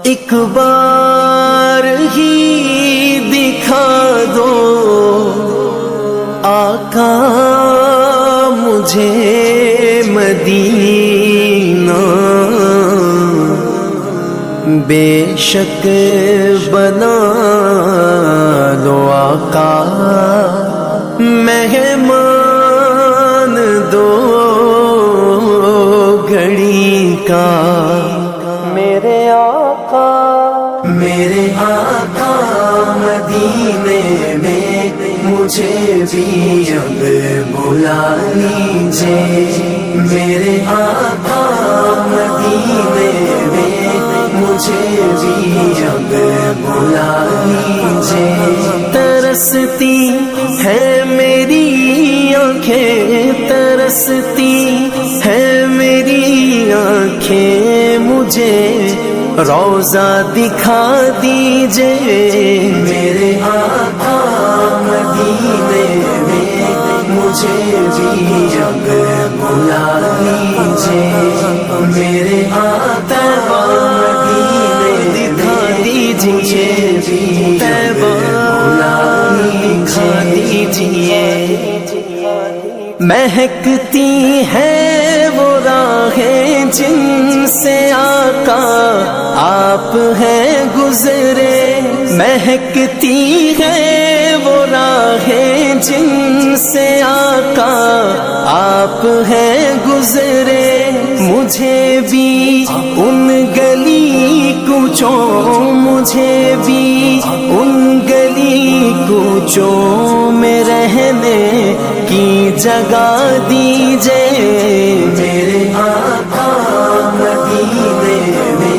ایک بار ہی دکھا دو آقا مجھے مدینہ، بے شک بنا دو آقا مہمان دو گھڑی کا، میرے آقا مدینے میں مجھے بھی اب بلا لیجئے، میرے آقا مدینے میں مجھے بھی اب بلا لیجئے۔ ترستی ہے میری آنکھیں، ترستی ہے میری آنکھیں، مجھے روضہ دکھا دیجئے، میرے آقا مدینے میں مجھے بھی اب بلا لیجئے، میرے آقا مدینے دکھا دیجئے، بلا دیجئے۔ مہکتی ہے وہ راہیں جن سے آقا آپ ہیں گزرے، مہکتی ہے وہ راہیں جن سے آقا آپ ہیں گزرے، مجھے بھی ان گلی کوچوں، مجھے بھی ان گلی کوچوں میں رہنے کی جگہ دیجئے، میرے آقا مدینے میں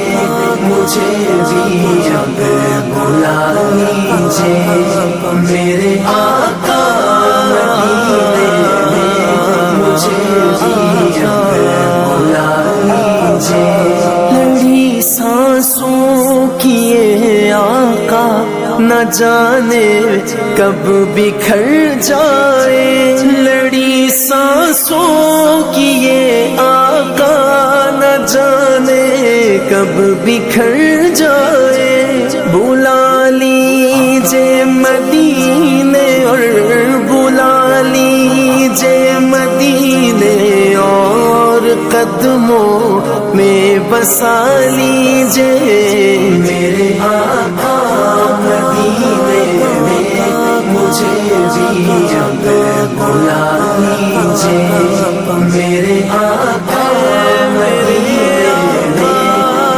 مجھے بھی اب بلا لیجئے، میرے آقا مدینے میں مجھے بھی اب بلا لیجئے۔ لڑی سانسوں کی یہ آقا نہ جانے کب بکھر جائے، لڑی سانسوں کی یہ آقا نہ جانے کب بکھر جائے، بلا لیجئے مدینے اور بلا لیجئے مدینے اور قدموں میں بسا لیجئے، میرے آقا مدینے میں مجھے بھی اب بلا لیجئے، میرے آقا مدینے میں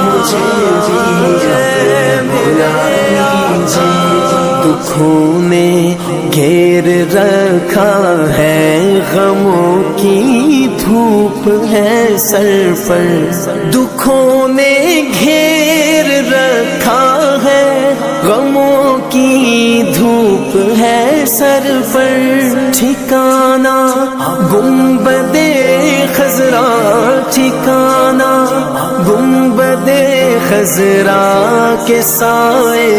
مجھے بھی اب بلا لیجئے۔ دکھوں نے گھیر رکھا ہے، غموں کی دھوپ ہے سر پر، دکھوں نے گھیر رکھا ہے، غموں کی دھوپ ہے سر پر، ٹھکانہ گنبد خضرا، ٹھکانہ گنبد خضرا کے سائے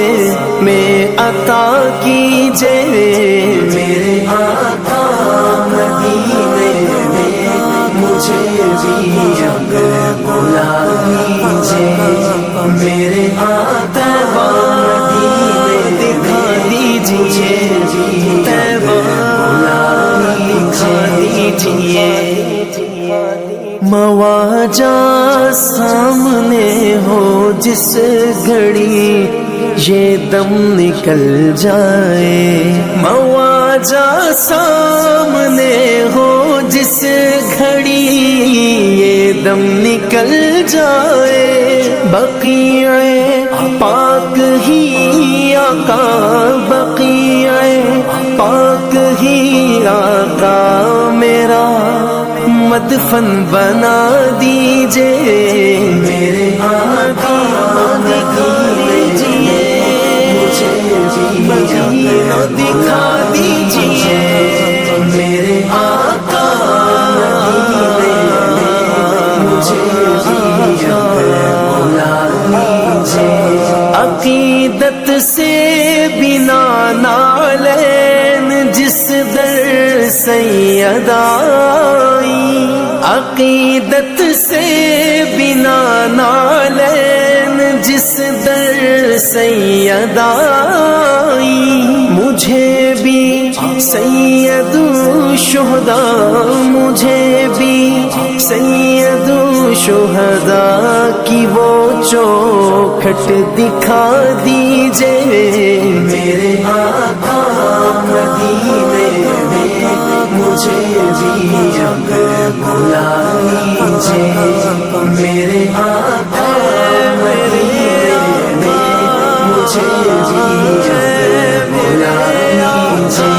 میں عطا کیجئے، میرے آقا مدینے میں مجھے بھی اب بلا لیجئے، میرے آقا مدینے دکھا دیجئے، بلا دیجئے۔ مواجہ سامنے ہو جس گھڑی یہ دم نکل جائے، مواجہ سامنے ہو جس گھڑی یہ دم نکل جائے، بقیع پاک ہی آقا، بقیع پاک ہی آقا میرا مدفن بنا دیجئے، میرے آقا دکھا دیجئے، مجھے مدینہ دکھا دیجئے، میرے آقا مدینے میں مجھے بھی اب بلا لیجئے۔ عقیدت سے بنا نالین جس در سید آئی، عقیدت سے بنا نالین جس در سیدائی مجھے بھی سید الشہداء مجھے بھی سید الشہداء کی وہ چوکھٹ دکھا دیجئے میرے آقا مدینے میں مجھے بھی اب بلا لیجئے میرے آقا مدینے میں مجھے بھی اب بلا لیجئے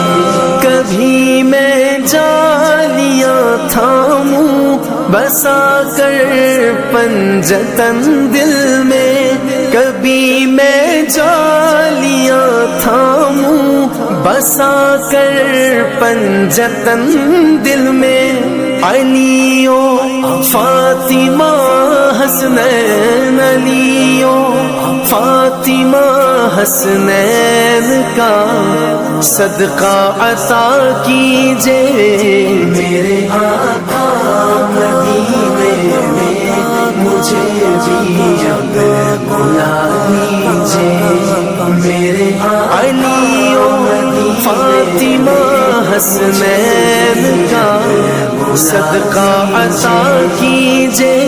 کبھی میں جالیاں تھاموں بسا کر پنجتن دل میں کبھی میں جالیاں تھاموں بسا کر پنجتن دل میں علی و فاطمہ حسنین علی و فاطمہ حسنین کا صدقہ عطا کیجئے میرے آقا مدینے میں مجھے بھی اب بلا لیجئے میرے علی و فاطمہ حسنین کا صدقہ عطا کیجئے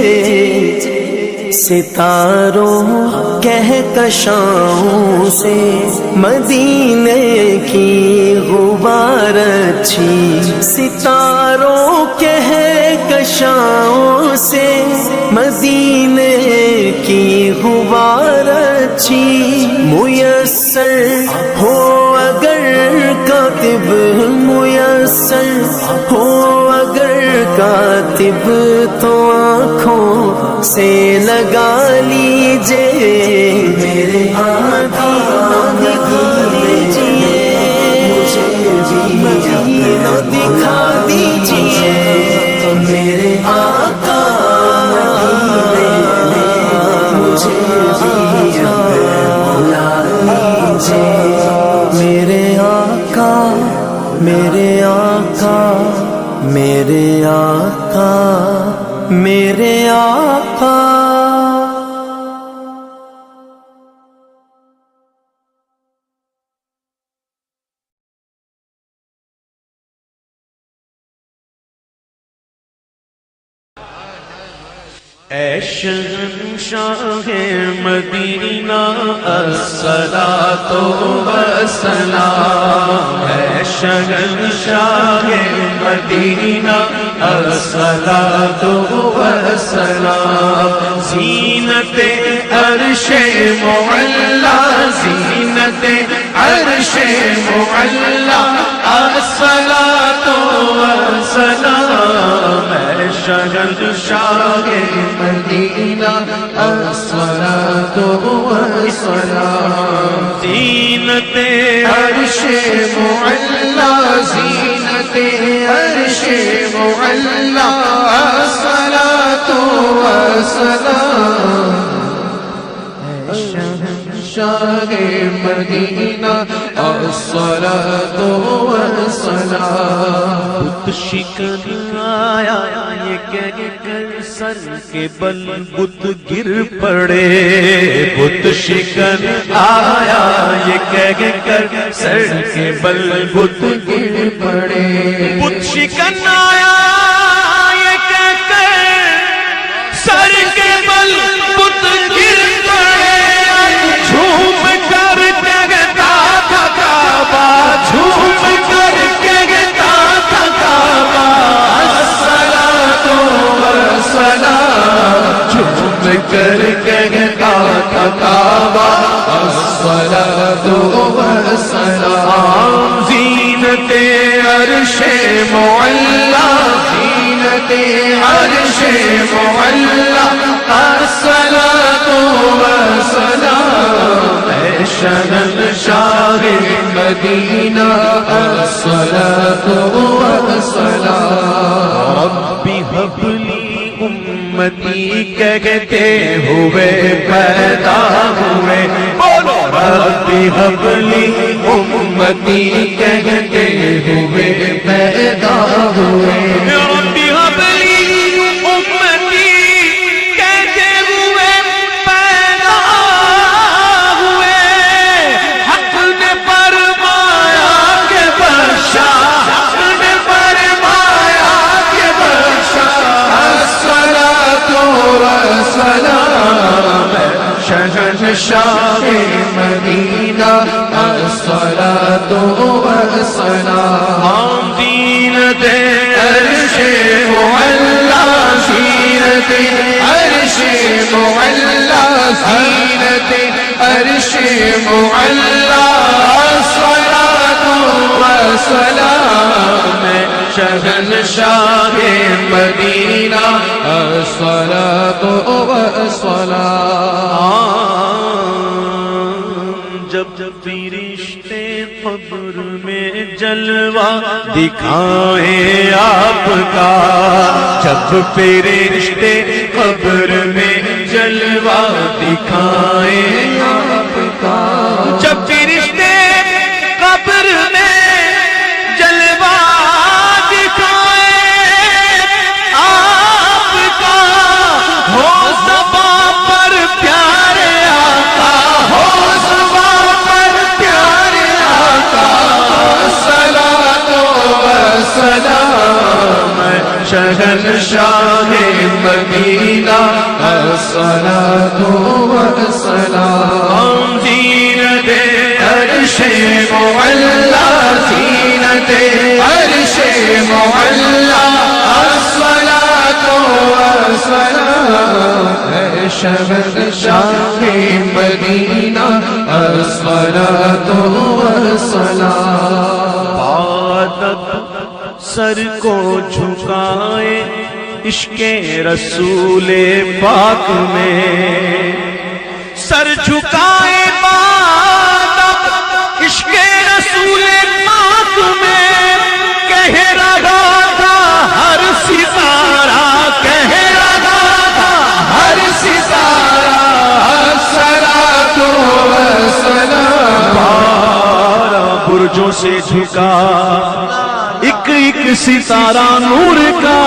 ستاروں کہکشاؤں سے مدینے کی غبار اچھی ستاروں کہکشاؤں سے مدینے کی غبار اچھی میسر ہو اگر کاتب میسر ہو اگر کاتب تو آنکھوں سے لگا لیجئے میرے آقا دکھا دیجئے مجھے بھی مدینہ دکھا دیجئے میرے آقا مدینے میں مجھے بھی بلا لیجئے میرے آقا میرے آقا میرے آقا میرے آقا اے شہنشاہ مدینہ الصلاۃ والسلام اے شہنشاہ مدینہ الصلاۃ والسلام زینت عرش معلا زینت عرش معلا الصلاۃ والسلام اے شہنشاہ مدینہ الصلاۃ والسلام زینت عرش معلا زینت عرش معلا الصلاۃ والسلام شہنشاہ مدینہ الصلاۃ والسلام بت شکن آیا یہ کہہ کر سر کے بل بت گر پڑے بت شکن آیا یہ کہہ کر سر کے بل بت گر پڑے بت شکن آیا یہ کہہ کر سر کے بل بت گر پڑے جھوم کر کہتا تھا کعبہ جھوم کر کہتا تھا کعبہ الصلاۃ والسلام جھوم کر کہتا تھا کعبہ الصلاۃ والسلام زینت عرش معلا زینت عرش معلا الصلاۃ والسلام اے شہنشاہ مدینہ الصلاۃ والسلام رب هب لی امتی کہتے ہوئے پیدا ہوئے بولو رب هب لی امتی کہتے ہوئے پیدا ہوئے رب هب لی امتی کہتے ہوئے پیدا ہوئے شہنشاہ مدینہ الصلاۃ والسلام زینت عرش معلا زینت عرش معلا زینت عرش معلا الصلاۃ والسلام شہنشاہ مدینہ الصلاۃ والسلام جب فرشتے قبر میں جلوہ دکھائیں آپ کا جب فرشتے قبر میں جلوہ دکھائیں آپ کا جب فرشتے قبر میں جلوہ دکھائیں آپ کا ہو زباں پر پیارے آقا ہو زباں پر پیارے آقا الصلاۃ والسلام شہنشاہ مدینہ الصلاۃ والسلام زینت عرش معلا زینت عرش معلا الصلاۃ والسلام شہنشاہ مدینہ الصلاۃ والسلام ادب سر کو جھکائے عشق رسول پاک میں سر جھکائے ادب عشق رسول پاک میں کہہ رہا تھا ہر ستارہ کہہ رہا تھا ہر ستارہ الصلاۃ والسلام بارہ برجوں سے جھکا ایک ایک ستارہ نور کا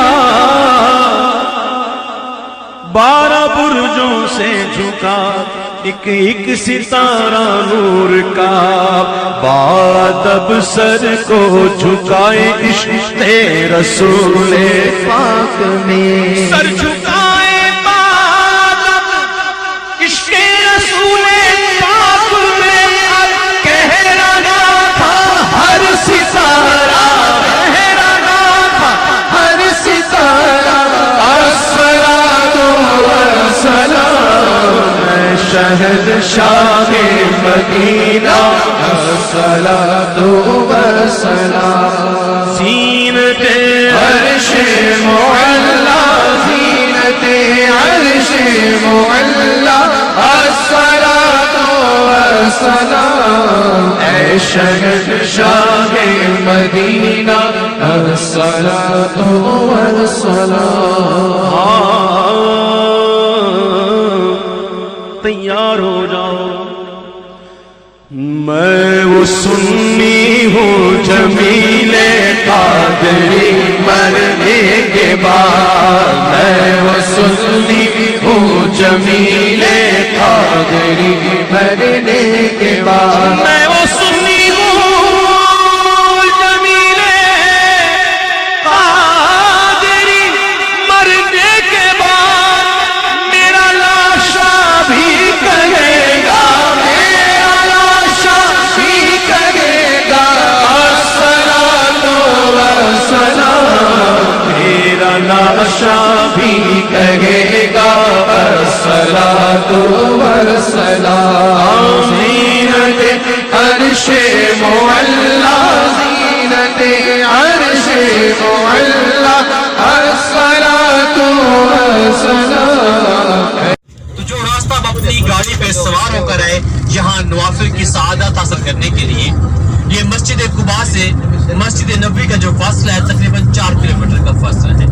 12 برجوں سے جھکا ایک ایک ستارہ نور کا بادب سر کو جھکائے عشق رسول پاک میں سر جھکائے بادب عشق رسول پاک میں کہہ رہا تھا ہر ستارہ شہنشاہ مدینہ الصلاۃ والسلام زینت عرش معلا زینت عرش معلا الصلاۃ والسلام اے شہنشاہ مدینہ الصلاۃ والسلام تیار ہو جاؤ میں وہ سنی ہوں جمیل قادری مرنے کے بعد میں وہ سنی ہوں جمیل قادری مرنے کے بعد میں وہ سنی ہوں جمیل قادری مرنے کے بعد میرا لاشا بھی کہے گا میرا لاشا بھی کہے گا الصلاۃ والسلام میرا لاشا بھی کہے گا الصلاۃ والسلام زینت عرش معلا زینت عرش معلا الصلاۃ والسلام تو جو راستہ آپ اپنی گاڑی پہ سوار ہو کر آئے یہاں نوافل کی سعادت حاصل کرنے کے لیے یہ مسجد قباء سے مسجد نبوی کا جو فاصلہ ہے تقریباً 4 کلومیٹر کا فاصلہ ہے.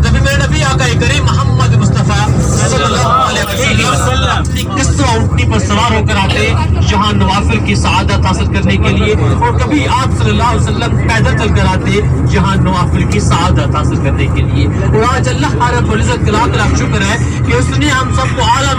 کبھی میرے نبی آقا کریم محمد مصطفیٰ صلی اللہ علیہ وسلم اپنی کسوہ اونٹنی پر سوار ہو کر آتے یہاں نوافل کی سعادت حاصل کرنے کے لیے اور کبھی آپ صلی اللہ علیہ وسلم پیدل چل کر آتے یہاں نوافل کی سعادت حاصل کرنے کے لیے. اور آج اللہ رب العزت کا لاکھ لاکھ شکر ہے کہ اس نے ہم سب کو اعلیٰ